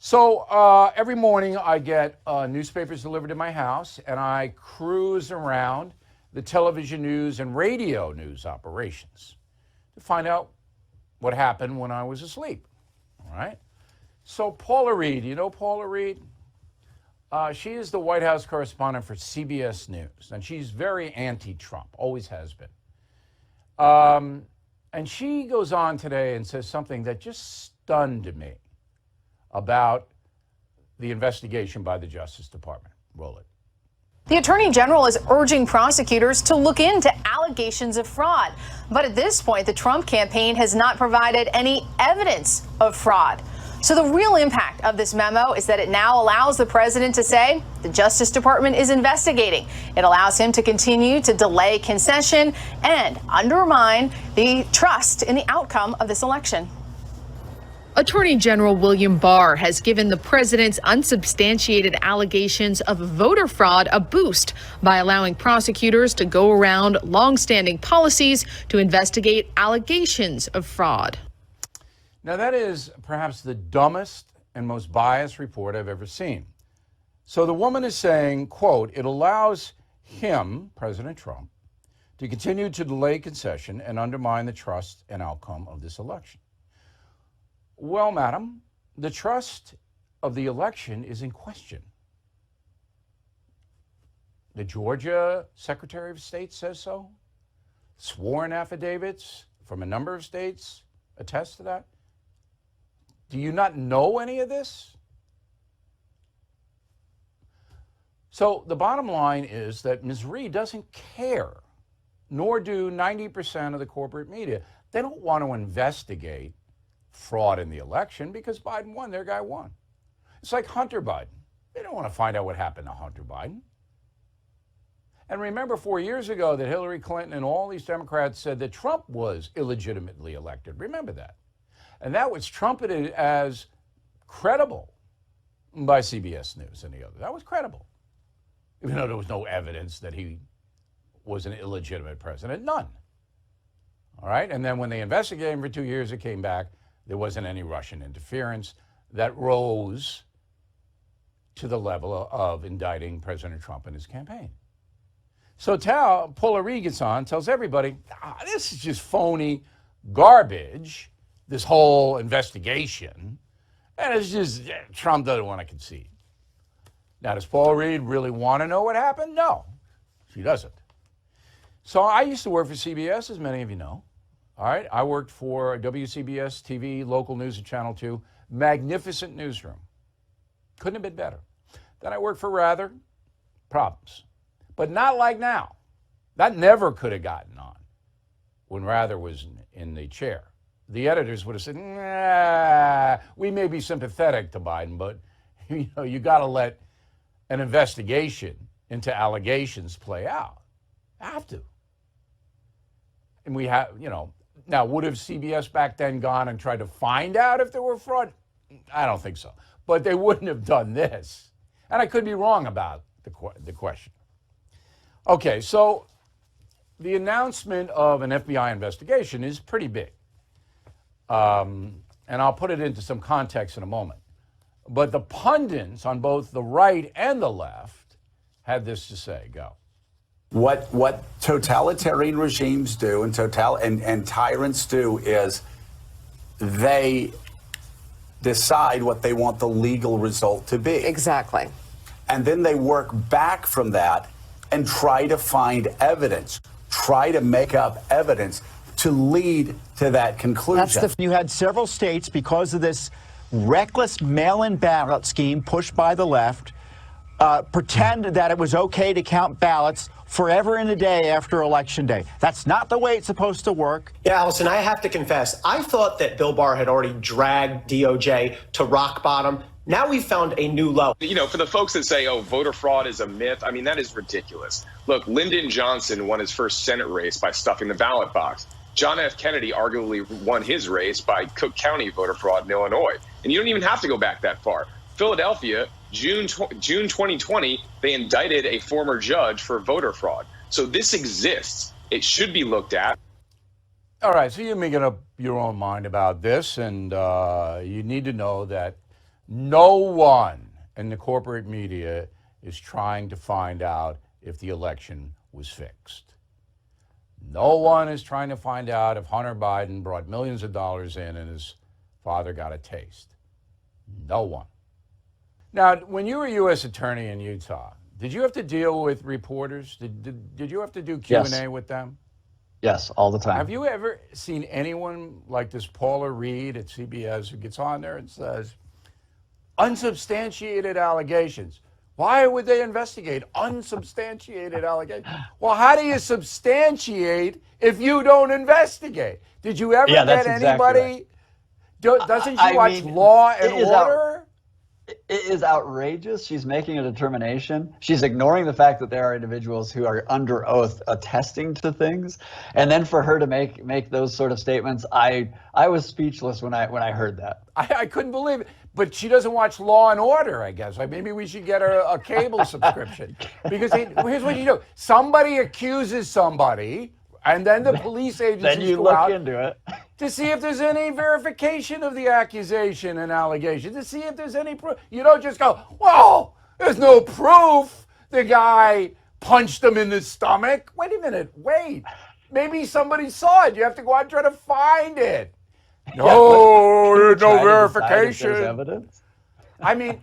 So every morning I get newspapers delivered to my house, and I cruise around the television news and radio news operations to find out what happened when I was asleep. All right. So Paula Reid, you know Paula Reid? She is the White House correspondent for CBS News, and she's very anti-Trump, always has been. And she goes on today and says something that just stunned me about the investigation by the Justice Department. Roll it. The Attorney General is urging prosecutors to look into allegations of fraud. But at this point, the Trump campaign has not provided any evidence of fraud. So the real impact of this memo is that it now allows the president to say the Justice Department is investigating. It allows him to continue to delay concession and undermine the trust in the outcome of this election. Attorney General William Barr has given the president's unsubstantiated allegations of voter fraud a boost by allowing prosecutors to go around longstanding policies to investigate allegations of fraud. Now, that is perhaps the dumbest and most biased report I've ever seen. So the woman is saying, quote, it allows him, President Trump, to continue to delay concession and undermine the trust and outcome of this election. Well, madam, the trust of the election is in question. The Georgia Secretary of State says so. Sworn affidavits from a number of states attest to that. Do you not know any of this? So the bottom line is that Ms. Reid doesn't care, nor do 90% of the corporate media. They don't want to investigate fraud in the election because Biden won, their guy won. It's like Hunter Biden. They don't want to find out what happened to Hunter Biden. And remember 4 years ago that Hillary Clinton and all these Democrats said that Trump was illegitimately elected. Remember that. And that was trumpeted as credible by CBS News and the others. That was credible. Even though there was no evidence that he was an illegitimate president. None. All right? And then when they investigated him for 2 years, it came back. There wasn't any Russian interference that rose to the level of indicting President Trump and his campaign. So Paula Reid gets on, tells everybody, this is just phony garbage, this whole investigation, and it's just Trump doesn't want to concede. Now, does Paula Reid really want to know what happened? No, she doesn't. So I used to work for CBS, as many of you know. All right, I worked for WCBS TV, local news at Channel 2, magnificent newsroom. Couldn't have been better. Then I worked for Rather, problems. But not like now. That never could have gotten on when Rather was in the chair. The editors would have said, nah, we may be sympathetic to Biden, but you got to let an investigation into allegations play out. Have to. And we have, now would have CBS back then gone and tried to find out if there were fraud? I don't think so. But they wouldn't have done this. And I could be wrong about the question. Okay, so the announcement of an FBI investigation is pretty big. And I'll put it into some context in a moment. But the pundits on both the right and the left had this to say. Go. What totalitarian regimes do and tyrants do is they decide what they want the legal result to be. Exactly. And then they work back from that and try to find evidence, try to make up evidence to lead to that conclusion. You had several states, because of this reckless mail-in ballot scheme pushed by the left, pretend that it was okay to count ballots forever and a day after Election Day. That's not the way it's supposed to work. Yeah, Allison, I have to confess, I thought that Bill Barr had already dragged DOJ to rock bottom. Now we've found a new low. For the folks that say, voter fraud is a myth, I mean, that is ridiculous. Look, Lyndon Johnson won his first Senate race by stuffing the ballot box. John F. Kennedy arguably won his race by Cook County voter fraud in Illinois. And you don't even have to go back that far. Philadelphia, June 2020, they indicted a former judge for voter fraud. So this exists. It should be looked at. All right, so you're making up your own mind about this, and you need to know that No one in the corporate media is trying to find out if the election was fixed. No one is trying to find out if Hunter Biden brought millions of dollars in and his father got a taste. No one. Now, when you were U.S. Attorney in Utah, did you have to deal with reporters? Did you have to do Q&A Yes. with them? Yes, all the time. Have you ever seen anyone like this Paula Reid at CBS who gets on there and says, unsubstantiated allegations? Why would they investigate unsubstantiated allegations? Well, how do you substantiate if you don't investigate? Did you ever Yeah, get that's exactly anybody? Doesn't she I watch mean, Law and it is Order? It is outrageous. She's making a determination. She's ignoring the fact that there are individuals who are under oath attesting to things, and then for her to make those sort of statements, I was speechless when I heard that. I couldn't believe it. But she doesn't watch Law and Order, I guess. Like maybe we should get her a cable subscription. Because here's what you do. Somebody accuses somebody, and then the police agencies Then you go look out into it. to see if there's any verification of the accusation and allegation, to see if there's any proof. You don't just go, whoa, there's no proof the guy punched him in the stomach. Wait a minute, wait. Maybe somebody saw it. You have to go out and try to find it. No, there's no Try to decide if verification. there's evidence. I mean,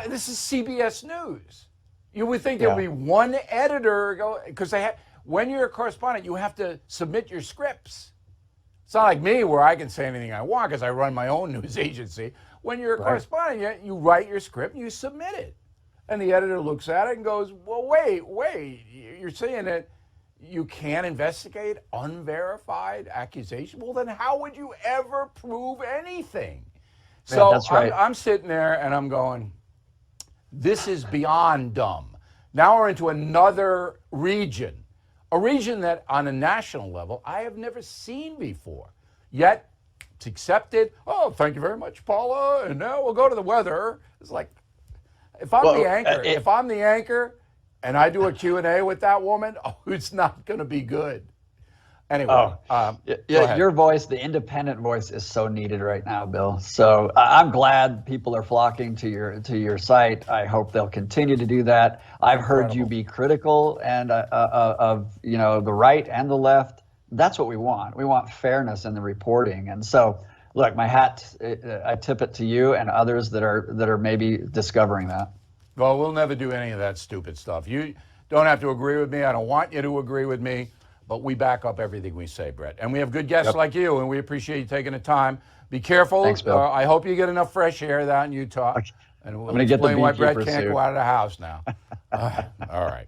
this is CBS News. You would think there would be one editor because when you're a correspondent, you have to submit your scripts. It's not like me where I can say anything I want because I run my own news agency. When you're a correspondent, you write your script and you submit it. And the editor looks at it and goes, well, wait, you're saying that you can't investigate unverified accusation? Well, then how would you ever prove anything? So that's right. I'm sitting there and I'm going, this is beyond dumb. Now we're into another region, a region that on a national level I have never seen before. Yet it's accepted. Oh, thank you very much, Paula. And now we'll go to the weather. It's like, if I'm the anchor and I do a Q&A with that woman, it's not going to be good. Anyway, your voice, the independent voice, is so needed right now, Bill. So I'm glad people are flocking to your site. I hope they'll continue to do that. I've heard you be critical and of the right and the left. That's what we want. We want fairness in the reporting. And so, look, my hat, I tip it to you and others that are maybe discovering that. Well, we'll never do any of that stupid stuff. You don't have to agree with me. I don't want you to agree with me. But we back up everything we say, Brett. And we have good guests like you, and we appreciate you taking the time. Be careful. Thanks, Bill. I hope you get enough fresh air out in Utah. Okay. And we'll I'm gonna get the explain why Brett beekeeper can't suit. go out of the house now. All right.